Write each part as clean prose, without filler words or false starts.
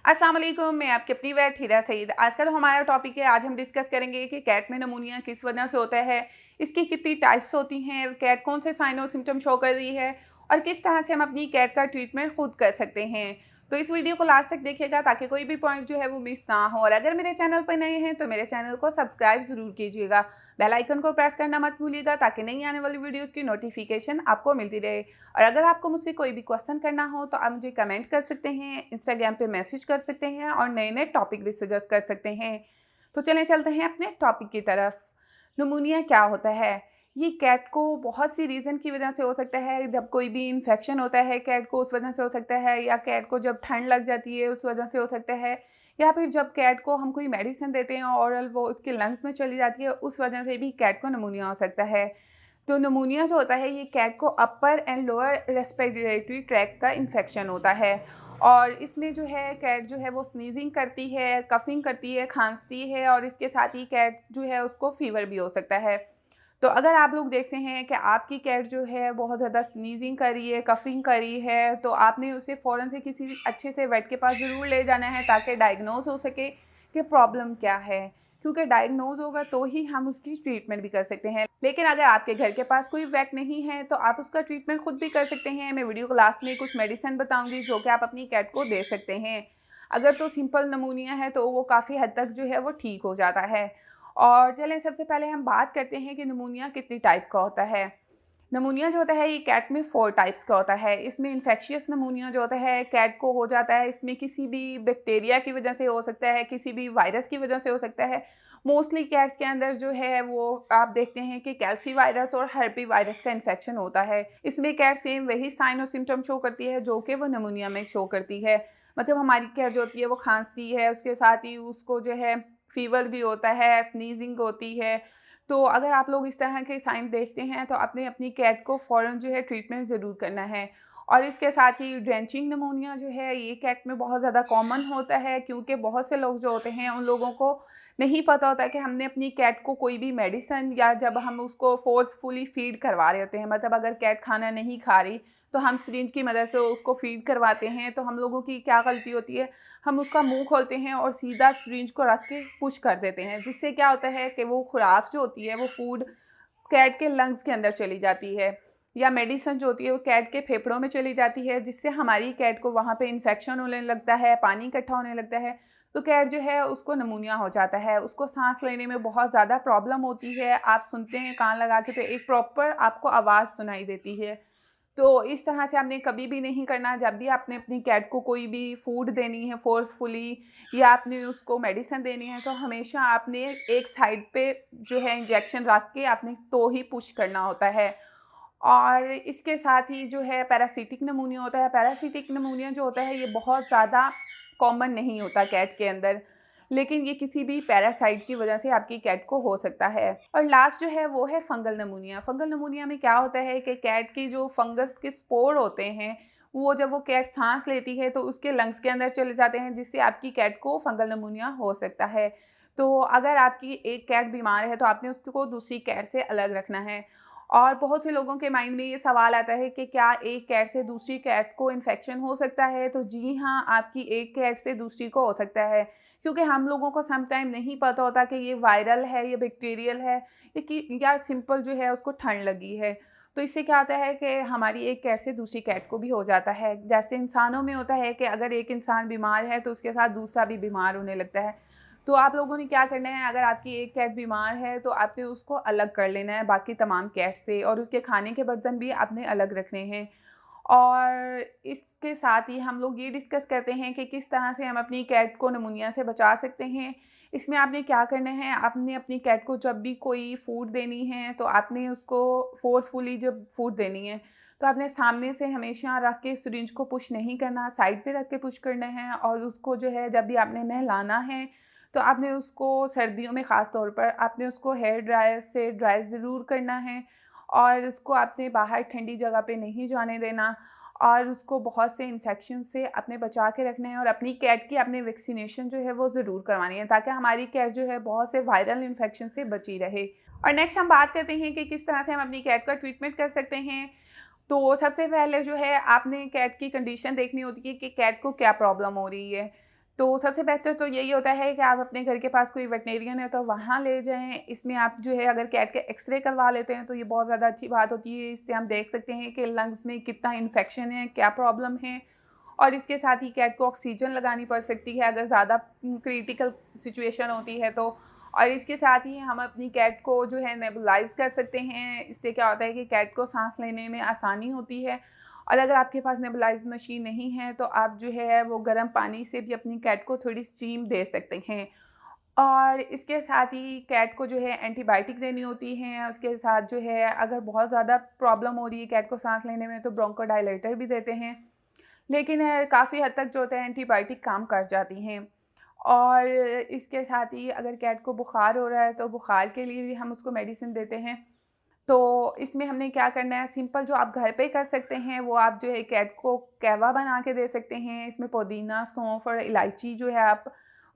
अस्सलाम वालेकुम, मैं आपकी अपनी वेट हीरा सईद। आज का जो हमारा टॉपिक है, आज हम डिस्कस करेंगे कि कैट में नमूनिया किस वजह से होता है, इसकी कितनी टाइप्स होती हैं, कैट कौन से साइन और सिम्टम शो कर रही है और किस तरह से हम अपनी कैट का ट्रीटमेंट खुद कर सकते हैं। तो इस वीडियो को लास्ट तक देखिएगा ताकि कोई भी पॉइंट जो है वो मिस ना हो। और अगर मेरे चैनल पर नए हैं तो मेरे चैनल को सब्सक्राइब ज़रूर कीजिएगा, बेल आइकन को प्रेस करना मत भूलिएगा ताकि नई आने वाली वीडियोज़ की नोटिफिकेशन आपको मिलती रहे। और अगर आपको मुझसे कोई भी क्वेश्चन करना हो तो आप मुझे कमेंट कर सकते हैं, इंस्टाग्राम पे मैसेज कर सकते हैं और नए नए टॉपिक भी सजेस्ट कर सकते हैं। तो चलें चलते हैं अपने टॉपिक की तरफ। निमोनिया क्या होता है? ये कैट को बहुत सी रीज़न की वजह से हो सकता है। जब कोई भी इन्फेक्शन होता है कैट को, उस वजह से हो सकता है, या कैट को जब ठंड लग जाती है उस वजह से हो सकता है, या फिर जब कैट को हम कोई मेडिसिन देते हैं ऑरल, वो उसके लंग्स में चली जाती है, उस वजह से भी कैट को निमोनिया हो सकता है। तो निमोनिया जो होता है ये कैट को अपर एंड लोअर रेस्पिरेटरी ट्रैक्ट का इन्फेक्शन होता है। और इसमें जो है कैट जो है वो स्नीजिंग करती है, कफिंग करती है, खांसती है, और इसके साथ ही कैट जो है उसको फीवर भी हो सकता है। तो अगर आप लोग देखते हैं कि आपकी कैट जो है बहुत ज़्यादा स्नीजिंग कर रही है, कफिंग कर रही है, तो आपने उसे फ़ौरन से किसी अच्छे से वेट के पास ज़रूर ले जाना है ताकि डायग्नोज़ हो सके कि प्रॉब्लम क्या है। क्योंकि डायग्नोज़ होगा तो ही हम उसकी ट्रीटमेंट भी कर सकते हैं। लेकिन अगर आपके घर के पास कोई वेट नहीं है तो आप उसका ट्रीटमेंट खुद भी कर सकते हैं। मैं वीडियो को लास्ट में कुछ मेडिसिन बताऊँगी जो कि आप अपनी कैट को दे सकते हैं। अगर तो सिंपल निमोनिया है तो वो काफ़ी हद तक जो है वो ठीक हो जाता है। और चलें सबसे पहले हम बात करते हैं कि निमोनिया कितनी टाइप का होता है। निमोनिया जो होता है ये कैट में 4 टाइप्स का होता है। इसमें इन्फेक्शियस निमोनिया जो होता है कैट को हो जाता है। इसमें किसी भी बैक्टीरिया की वजह से हो सकता है, किसी भी वायरस की वजह से हो सकता है। मोस्टली कैट्स के अंदर जो है वो आप देखते हैं कि कैल्सी वायरस और हर्पी वायरस का इन्फेक्शन होता है। इसमें कैट सेम वही साइन और सिम्टम शो करती है जो कि वो निमोनिया में शो करती है। मतलब हमारी कैट जो होती है वो खांसती है, उसके साथ ही उसको जो है फ़ीवर भी होता है, स्नीज़िंग होती है। तो अगर आप लोग इस तरह के साइन देखते हैं तो आपने अपनी कैट को फ़ौरन जो है ट्रीटमेंट ज़रूर करना है। और इसके साथ ही ड्रेंचिंग निमोनिया जो है ये कैट में बहुत ज़्यादा कॉमन होता है, क्योंकि बहुत से लोग जो होते हैं उन लोगों को नहीं पता होता कि हमने अपनी कैट को कोई भी मेडिसिन, या जब हम उसको फ़ोर्सफुली फ़ीड करवा रहे होते हैं, मतलब अगर कैट खाना नहीं खा रही तो हम सिरिंज की मदद से उसको फ़ीड करवाते हैं। तो हम लोगों की क्या गलती होती है, हम उसका मुँह खोलते हैं और सीधा सिरिंज को रख के पुश कर देते हैं, जिससे क्या होता है कि वो खुराक जो होती है वो फूड कैट के लंग्स के अंदर चली जाती है, या मेडिसिन जो होती है वो कैट के फेफड़ों में चली जाती है, जिससे हमारी कैट को वहाँ पे इन्फेक्शन होने लगता है, पानी इकट्ठा होने लगता है। तो कैट जो है उसको निमोनिया हो जाता है, उसको सांस लेने में बहुत ज़्यादा प्रॉब्लम होती है। आप सुनते हैं कान लगा के तो एक प्रॉपर आपको आवाज़ सुनाई देती है। तो इस तरह से आपने कभी भी नहीं करना। जब भी आपने अपनी कैट को कोई भी फूड देनी है फ़ोर्सफुली, या आपने उसको मेडिसिन देनी है, तो हमेशा आपने एक साइड पे जो है इंजेक्शन रख के आपने तो ही पुश करना होता है। और इसके साथ ही जो है पैरासिटिक निमोनिया होता है। पैरासिटिक निमोनिया जो होता है ये बहुत ज़्यादा कॉमन नहीं होता कैट के अंदर, लेकिन ये किसी भी पैरासाइट की वजह से आपकी कैट को हो सकता है। और लास्ट जो है वो है फंगल निमोनिया। फंगल निमोनिया में क्या होता है कि कैट की जो फंगस के स्पोर होते हैं, वो जब वो कैट सांस लेती है तो उसके लंग्स के अंदर चले जाते हैं, जिससे आपकी कैट को फंगल निमोनिया हो सकता है। तो अगर आपकी एक कैट बीमार है तो आपने उसको दूसरी कैट से अलग रखना है। और बहुत से लोगों के माइंड में ये सवाल आता है कि क्या एक कैट से दूसरी कैट को इन्फेक्शन हो सकता है? तो जी हाँ, आपकी एक कैट से दूसरी को हो सकता है। क्योंकि हम लोगों को सम टाइम नहीं पता होता कि ये वायरल है, ये बैक्टीरियल है, या सिंपल जो है उसको ठंड लगी है। तो इससे क्या होता है कि हमारी एक कैट से दूसरी कैट को भी हो जाता है। जैसे इंसानों में होता है कि अगर एक इंसान बीमार है तो उसके साथ दूसरा भी बीमार होने लगता है। तो आप लोगों ने क्या करना है, अगर आपकी एक कैट बीमार है तो आपने उसको अलग कर लेना है बाकी तमाम कैट से, और उसके खाने के बर्तन भी आपने अलग रखने हैं। और इसके साथ ही हम लोग ये डिस्कस करते हैं कि किस तरह से हम अपनी कैट को निमोनिया से बचा सकते हैं। इसमें आपने क्या करना है, आपने अपनी कैट को जब भी कोई फूड देनी है तो आपने उसको फ़ोर्सफुली जब फूड देनी है तो आपने सामने से हमेशा रख के सिरिंज को पुश नहीं करना, साइड पे रख के पुश करना है। और उसको जो है जब भी आपने नहलाना है तो आपने उसको सर्दियों में ख़ास तौर पर आपने उसको हेयर ड्रायर से ड्राई ज़रूर करना है, और उसको आपने बाहर ठंडी जगह पे नहीं जाने देना, और उसको बहुत से इन्फेक्शन से अपने बचा के रखना है। और अपनी कैट की आपने वैक्सीनेशन जो है वो ज़रूर करवानी है ताकि हमारी कैट जो है बहुत से वायरल इन्फेक्शन से बची रहे। और नेक्स्ट हम बात करते हैं कि किस तरह से हम अपनी कैट का ट्रीटमेंट कर सकते हैं। तो सबसे पहले जो है आपने कैट की कंडीशन देखनी होती है कि कैट को क्या प्रॉब्लम हो रही है। तो सबसे बेहतर तो यही होता है कि आप अपने घर के पास कोई वेटनेरियन है तो वहाँ ले जाएँ। इसमें आप जो है अगर कैट के एक्स-रे करवा लेते हैं तो ये बहुत ज़्यादा अच्छी बात होती है। इससे हम देख सकते हैं कि लंग्स में कितना इन्फेक्शन है, क्या प्रॉब्लम है, और इसके साथ ही कैट को ऑक्सीजन लगानी पड़ सकती है अगर ज़्यादा क्रिटिकल सिचुएशन होती है तो। और इसके साथ ही हम अपनी कैट को जो है नेबुलाइज़ कर सकते हैं। इससे क्या होता है कि कैट को साँस लेने में आसानी होती है। और अगर आपके पास नेबुलाइज़ मशीन नहीं है तो आप जो है वो गर्म पानी से भी अपनी कैट को थोड़ी स्टीम दे सकते हैं। और इसके साथ ही कैट को जो है एंटीबायोटिक देनी होती है। उसके साथ जो है अगर बहुत ज़्यादा प्रॉब्लम हो रही है कैट को साँस लेने में तो ब्रोंकोडायलेटर भी देते हैं। लेकिन काफ़ी हद तक जो होता है एंटीबायोटिक काम कर जाती हैं। और इसके साथ ही अगर कैट को बुखार हो रहा है तो बुखार के लिए भी हम उसको मेडिसिन देते हैं। तो इसमें हमने क्या करना है, सिंपल जो आप घर पे कर सकते हैं वो आप जो है कैट को कहवा बना के दे सकते हैं। इसमें पुदीना, सौंफ और इलायची जो है आप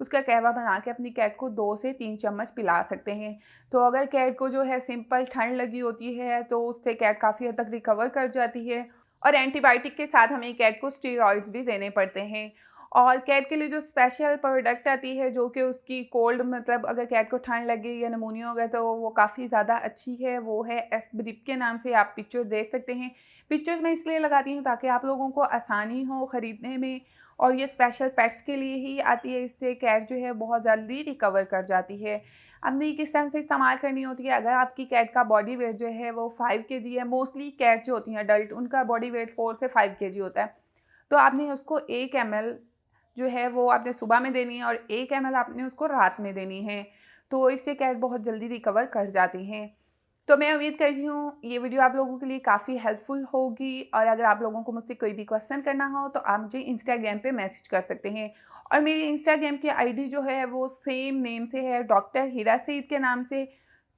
उसका कहवा बना के अपनी कैट को 2 से 3 चम्मच पिला सकते हैं। तो अगर कैट को जो है सिंपल ठंड लगी होती है तो उससे कैट काफ़ी हद तक रिकवर कर जाती है। और एंटीबायोटिक के साथ हमें कैट को स्टेरॉइड्स भी देने पड़ते हैं। और कैट के लिए जो स्पेशल प्रोडक्ट आती है जो कि उसकी कोल्ड मतलब अगर कैट को ठंड लगे या निमोनिया हो गया तो वो काफ़ी ज़्यादा अच्छी है, वो है एस्ब्रिप के नाम से। आप पिक्चर देख सकते हैं। पिक्चर्स मैं इसलिए लगाती हूँ ताकि आप लोगों को आसानी हो खरीदने में, और ये स्पेशल पेट्स के लिए ही आती है। इससे कैट जो है बहुत जल्दी रिकवर कर जाती है। हमने ये किस तरह से इस्तेमाल करनी होती है, अगर आपकी कैट का बॉडी वेट जो है वो 5 केजी है, मोस्टली कैट जो होती हैं अडल्ट उनका बॉडी वेट 4 से 5 केजी होता है। तो आपने उसको 1 ml जो है वो आपने सुबह में देनी है और 1 ml आपने उसको रात में देनी है। तो इससे कैट बहुत जल्दी रिकवर कर जाती हैं। तो मैं उम्मीद करती हूँ ये वीडियो आप लोगों के लिए काफ़ी हेल्पफुल होगी, और अगर आप लोगों को मुझसे कोई भी क्वेश्चन करना हो तो आप मुझे इंस्टाग्राम पे मैसेज कर सकते हैं। और मेरी इंस्टाग्राम की आईडी जो है वो सेम नेम से है, डॉक्टर हिरा सईद के नाम से।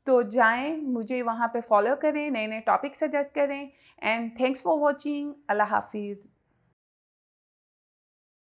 तो जाएँ, मुझे वहाँ पे फॉलो करें, नए-नए टॉपिक सजेस्ट करें। And thanks for watching. अल्लाह हाफ़िज़।